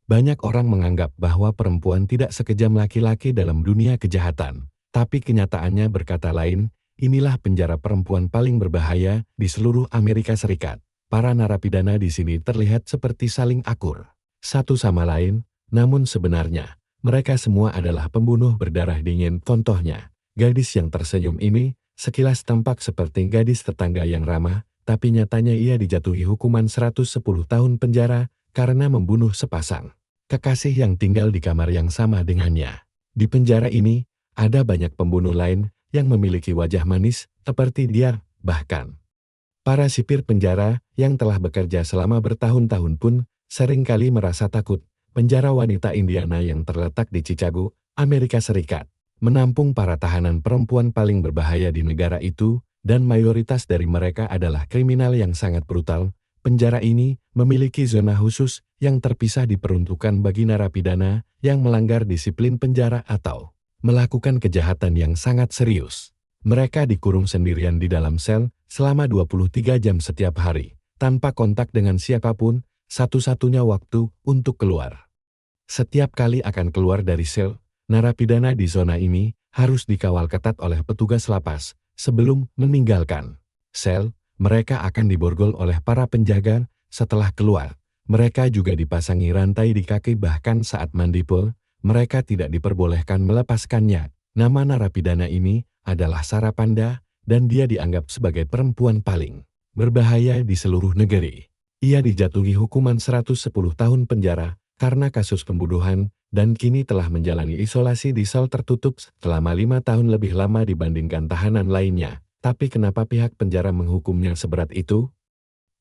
Banyak orang menganggap bahwa perempuan tidak sekejam laki-laki dalam dunia kejahatan. Tapi kenyataannya berkata lain, inilah penjara perempuan paling berbahaya di seluruh Amerika Serikat. Para narapidana di sini terlihat seperti saling akur satu sama lain, namun sebenarnya, mereka semua adalah pembunuh berdarah dingin. Contohnya, gadis yang tersenyum ini, sekilas tampak seperti gadis tetangga yang ramah, tapi nyatanya ia dijatuhi hukuman 110 tahun penjara karena membunuh sepasang kekasih yang tinggal di kamar yang sama dengannya. Di penjara ini, ada banyak pembunuh lain yang memiliki wajah manis seperti dia. Bahkan, para sipir penjara yang telah bekerja selama bertahun-tahun pun seringkali merasa takut. Penjara wanita Indiana yang terletak di Chicago, Amerika Serikat, menampung para tahanan perempuan paling berbahaya di negara itu, dan mayoritas dari mereka adalah kriminal yang sangat brutal. Penjara ini memiliki zona khusus yang terpisah diperuntukkan bagi narapidana yang melanggar disiplin penjara atau melakukan kejahatan yang sangat serius. Mereka dikurung sendirian di dalam sel selama 23 jam setiap hari, tanpa kontak dengan siapapun, satu-satunya waktu untuk keluar. Setiap kali akan keluar dari sel, narapidana di zona ini harus dikawal ketat oleh petugas lapas. Sebelum meninggalkan sel, mereka akan diborgol oleh para penjaga. Setelah keluar, mereka juga dipasangi rantai di kaki, bahkan saat mandi pun, mereka tidak diperbolehkan melepaskannya. Nama narapidana ini adalah Sarah Panda, dan dia dianggap sebagai perempuan paling berbahaya di seluruh negeri. Ia dijatuhi hukuman 110 tahun penjara karena kasus pembunuhan, dan kini telah menjalani isolasi di sel tertutup selama 5 tahun lebih lama dibandingkan tahanan lainnya. Tapi kenapa pihak penjara menghukumnya seberat itu?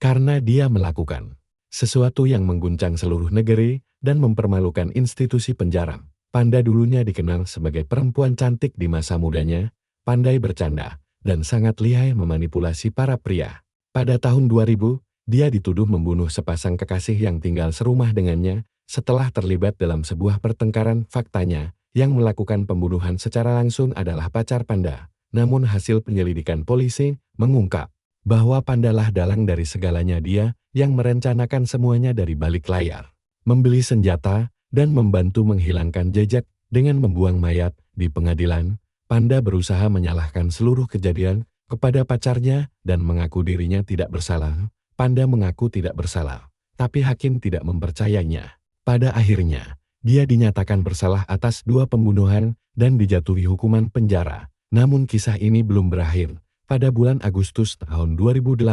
Karena dia melakukan sesuatu yang mengguncang seluruh negeri dan mempermalukan institusi penjara. Panda dulunya dikenal sebagai perempuan cantik di masa mudanya, pandai bercanda, dan sangat lihai memanipulasi para pria. Pada tahun 2000, dia dituduh membunuh sepasang kekasih yang tinggal serumah dengannya. Setelah terlibat dalam sebuah pertengkaran, faktanya, yang melakukan pembunuhan secara langsung adalah pacar Panda. Namun hasil penyelidikan polisi mengungkap bahwa Pandalah dalang dari segalanya. Dia yang merencanakan semuanya dari balik layar, membeli senjata, dan membantu menghilangkan jejak dengan membuang mayat. Di pengadilan, Panda berusaha menyalahkan seluruh kejadian kepada pacarnya dan mengaku dirinya tidak bersalah. Panda mengaku tidak bersalah, tapi hakim tidak mempercayainya. Pada akhirnya, dia dinyatakan bersalah atas 2 pembunuhan dan dijatuhi hukuman penjara. Namun kisah ini belum berakhir. Pada bulan Agustus tahun 2008,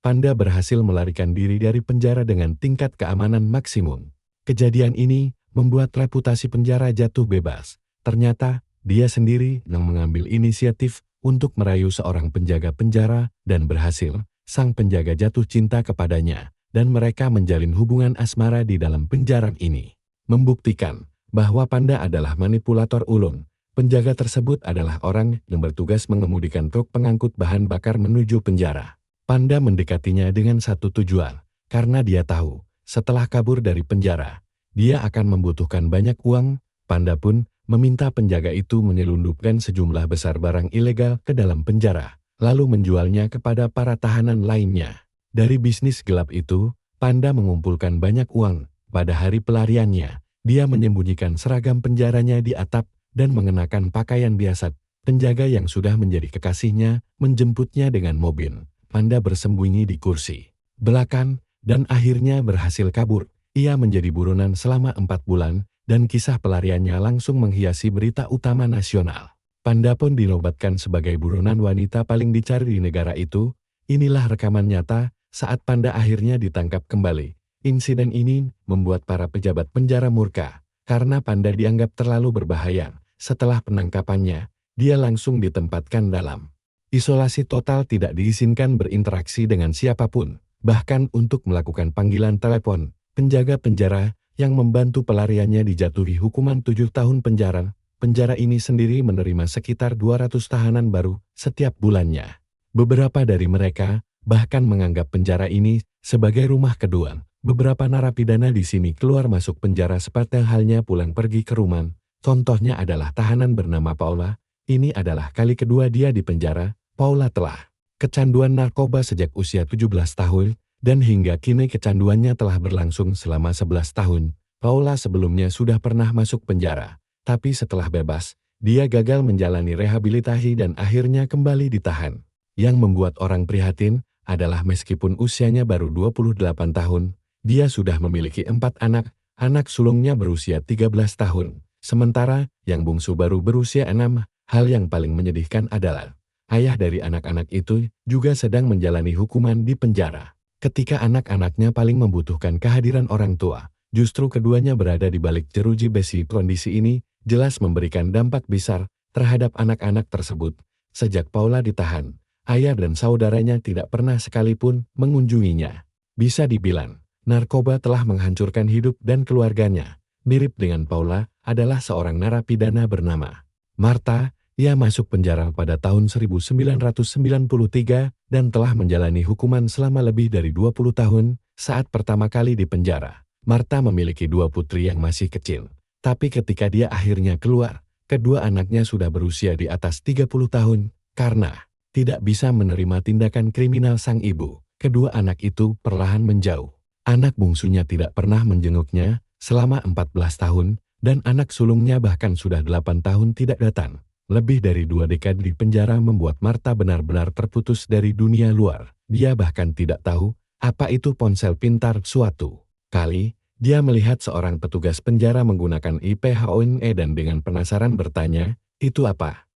Panda berhasil melarikan diri dari penjara dengan tingkat keamanan maksimum. Kejadian ini membuat reputasi penjara jatuh bebas. Ternyata, dia sendiri yang mengambil inisiatif untuk merayu seorang penjaga penjara dan berhasil. Sang penjaga jatuh cinta kepadanya, dan mereka menjalin hubungan asmara di dalam penjara ini. Membuktikan bahwa Panda adalah manipulator ulung. Penjaga tersebut adalah orang yang bertugas mengemudikan truk pengangkut bahan bakar menuju penjara. Panda mendekatinya dengan satu tujuan, karena dia tahu, setelah kabur dari penjara, dia akan membutuhkan banyak uang. Panda pun meminta penjaga itu menyelundupkan sejumlah besar barang ilegal ke dalam penjara, lalu menjualnya kepada para tahanan lainnya. Dari bisnis gelap itu, Panda mengumpulkan banyak uang. Pada hari pelariannya, dia menyembunyikan seragam penjaranya di atap dan mengenakan pakaian biasa. Penjaga yang sudah menjadi kekasihnya menjemputnya dengan mobil. Panda bersembunyi di kursi belakang dan akhirnya berhasil kabur. Ia menjadi buronan selama 4 bulan dan kisah pelariannya langsung menghiasi berita utama nasional. Panda pun dinobatkan sebagai buronan wanita paling dicari di negara itu. Inilah rekaman nyata saat Panda akhirnya ditangkap kembali. Insiden ini membuat para pejabat penjara murka, karena Panda dianggap terlalu berbahaya. Setelah penangkapannya, dia langsung ditempatkan dalam isolasi total, tidak diizinkan berinteraksi dengan siapapun. Bahkan untuk melakukan panggilan telepon, penjaga penjara yang membantu pelariannya dijatuhi hukuman 7 tahun penjara. Penjara ini sendiri menerima sekitar 200 tahanan baru setiap bulannya. Beberapa dari mereka bahkan menganggap penjara ini sebagai rumah kedua. Beberapa narapidana di sini keluar masuk penjara seperti halnya pulang pergi ke rumah. Contohnya adalah tahanan bernama Paula. Ini adalah kali kedua dia di penjara. Paula telah kecanduan narkoba sejak usia 17 tahun, dan hingga kini kecanduannya telah berlangsung selama 11 tahun. Paula sebelumnya sudah pernah masuk penjara, tapi setelah bebas, dia gagal menjalani rehabilitasi dan akhirnya kembali ditahan. Yang membuat orang prihatin adalah meskipun usianya baru 28 tahun, dia sudah memiliki 4 anak, anak sulungnya berusia 13 tahun. Sementara yang bungsu baru berusia 6, hal yang paling menyedihkan adalah ayah dari anak-anak itu juga sedang menjalani hukuman di penjara. Ketika anak-anaknya paling membutuhkan kehadiran orang tua, justru keduanya berada di balik jeruji besi. Kondisi ini jelas memberikan dampak besar terhadap anak-anak tersebut. Sejak Paula ditahan, ayah dan saudaranya tidak pernah sekalipun mengunjunginya. Bisa dibilang, narkoba telah menghancurkan hidup dan keluarganya. Mirip dengan Paula, adalah seorang narapidana bernama Martha. Ia masuk penjara pada tahun 1993 dan telah menjalani hukuman selama lebih dari 20 tahun. Saat pertama kali di penjara, Martha memiliki 2 putri yang masih kecil. Tapi ketika dia akhirnya keluar, kedua anaknya sudah berusia di atas 30 tahun. Karena tidak bisa menerima tindakan kriminal sang ibu, kedua anak itu perlahan menjauh. Anak bungsunya tidak pernah menjenguknya selama 14 tahun, dan anak sulungnya bahkan sudah 8 tahun tidak datang. Lebih dari 2 dekade di penjara membuat Martha benar-benar terputus dari dunia luar. Dia bahkan tidak tahu apa itu ponsel pintar. Suatu kali, dia melihat seorang petugas penjara menggunakan iPhone dan dengan penasaran bertanya, "Itu apa?"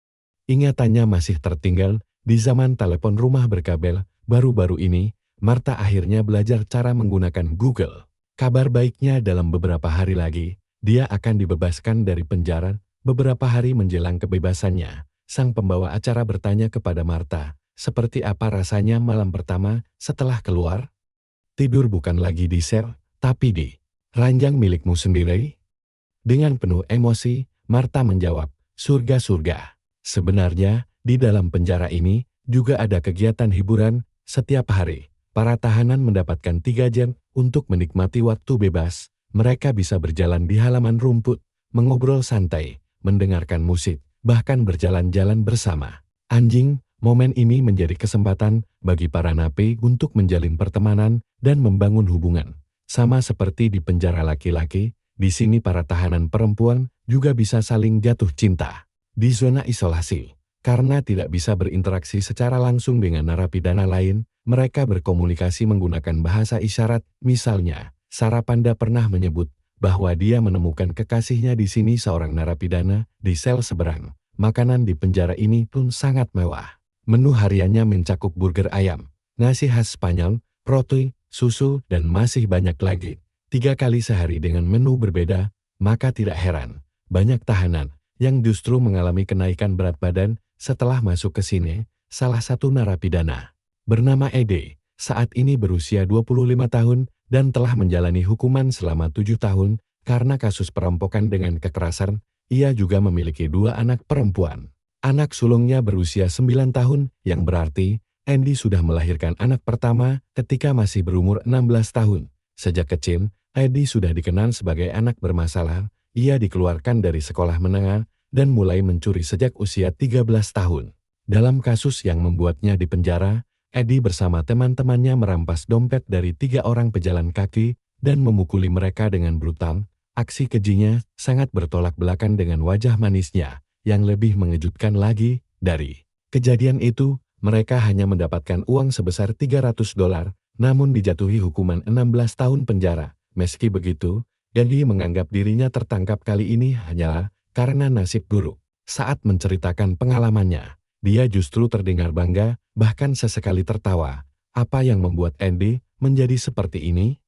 Ingatannya masih tertinggal di zaman telepon rumah berkabel. Baru-baru ini, Martha akhirnya belajar cara menggunakan Google. Kabar baiknya, dalam beberapa hari lagi, dia akan dibebaskan dari penjara. Beberapa hari menjelang kebebasannya, sang pembawa acara bertanya kepada Martha, seperti apa rasanya malam pertama setelah keluar? Tidur bukan lagi di sel, tapi di ranjang milikmu sendiri? Dengan penuh emosi, Martha menjawab, surga-surga. Sebenarnya, di dalam penjara ini juga ada kegiatan hiburan. Setiap hari, para tahanan mendapatkan 3 jam untuk menikmati waktu bebas. Mereka bisa berjalan di halaman rumput, mengobrol santai, mendengarkan musik, bahkan berjalan-jalan bersama anjing. Momen ini menjadi kesempatan bagi para napi untuk menjalin pertemanan dan membangun hubungan. Sama seperti di penjara laki-laki, di sini para tahanan perempuan juga bisa saling jatuh cinta. Di zona isolasi, karena tidak bisa berinteraksi secara langsung dengan narapidana lain, mereka berkomunikasi menggunakan bahasa isyarat. Misalnya, Sarah Panda pernah menyebut bahwa dia menemukan kekasihnya di sini, seorang narapidana di sel seberang. Makanan di penjara ini pun sangat mewah. Menu hariannya mencakup burger ayam, nasi khas Spanyol, roti, susu, dan masih banyak lagi. 3 kali sehari dengan menu berbeda. Maka tidak heran, banyak tahanan yang justru mengalami kenaikan berat badan setelah masuk ke sini. Salah satu narapidana bernama Ede, saat ini berusia 25 tahun, dan telah menjalani hukuman selama 7 tahun karena kasus perampokan dengan kekerasan. Ia juga memiliki 2 anak perempuan. Anak sulungnya berusia 9 tahun, yang berarti Andy sudah melahirkan anak pertama ketika masih berumur 16 tahun. Sejak kecil, Andy sudah dikenal sebagai anak bermasalah. Ia dikeluarkan dari sekolah menengah dan mulai mencuri sejak usia 13 tahun. Dalam kasus yang membuatnya dipenjara, Eddie bersama teman-temannya merampas dompet dari 3 orang pejalan kaki dan memukuli mereka dengan brutal. Aksi kejinya sangat bertolak belakang dengan wajah manisnya. Yang lebih mengejutkan lagi, dari kejadian itu, mereka hanya mendapatkan uang sebesar $300, namun dijatuhi hukuman 16 tahun penjara. Meski begitu, Eddie menganggap dirinya tertangkap kali ini hanyalah karena nasib buruk. Saat menceritakan pengalamannya, dia justru terdengar bangga, bahkan sesekali tertawa. Apa yang membuat Andy menjadi seperti ini?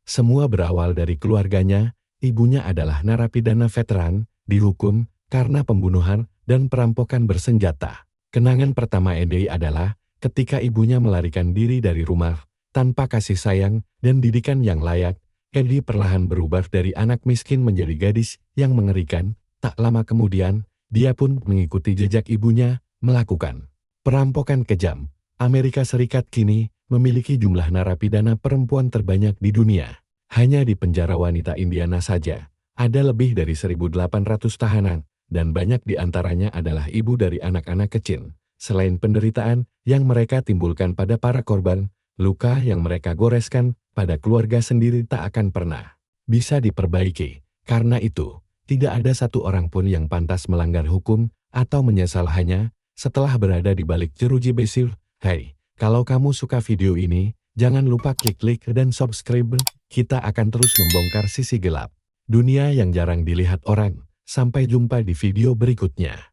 Semua berawal dari keluarganya. Ibunya adalah narapidana veteran, dihukum karena pembunuhan dan perampokan bersenjata. Kenangan pertama Andy adalah ketika ibunya melarikan diri dari rumah tanpa kasih sayang dan didikan yang layak. Andy perlahan berubah dari anak miskin menjadi gadis yang mengerikan. Tak lama kemudian, dia pun mengikuti jejak ibunya, melakukan perampokan kejam. Amerika Serikat kini memiliki jumlah narapidana perempuan terbanyak di dunia. Hanya di penjara wanita Indiana saja, ada lebih dari 1.800 tahanan, dan banyak di antaranya adalah ibu dari anak-anak kecil. Selain penderitaan yang mereka timbulkan pada para korban, luka yang mereka goreskan pada keluarga sendiri tak akan pernah bisa diperbaiki. Karena itu, tidak ada satu orang pun yang pantas melanggar hukum atau menyesal hanya setelah berada di balik jeruji besi. Hai, kalau kamu suka video ini, jangan lupa klik dan subscribe. Kita akan terus membongkar sisi gelap dunia yang jarang dilihat orang. Sampai jumpa di video berikutnya.